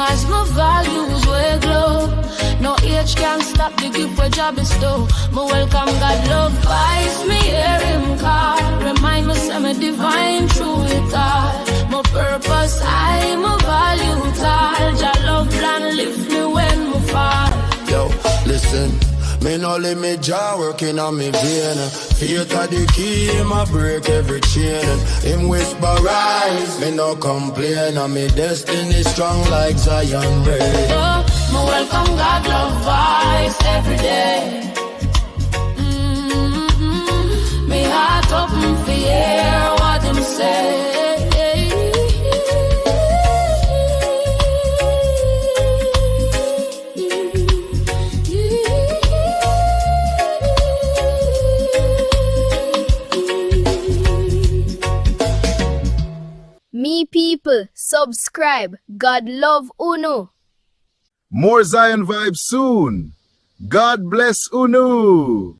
as my values will glow. No age can stop the gift where Jah bestow. Me welcome God love vibes, me hear him call. Remind me say me divine through it all. My purpose I, my value all. Jah love plan lift me when me fall. Yo, listen, me no limit Jah working on me vein. Faith are the key, him a break every chain. Him whisper rise, me no complain. And me destiny strong like Zion rain. Oh, me welcome God love vibes every day. Me heart open for hear what him say. Me people, subscribe. God love Uno. More Zion vibes soon. God bless Unu.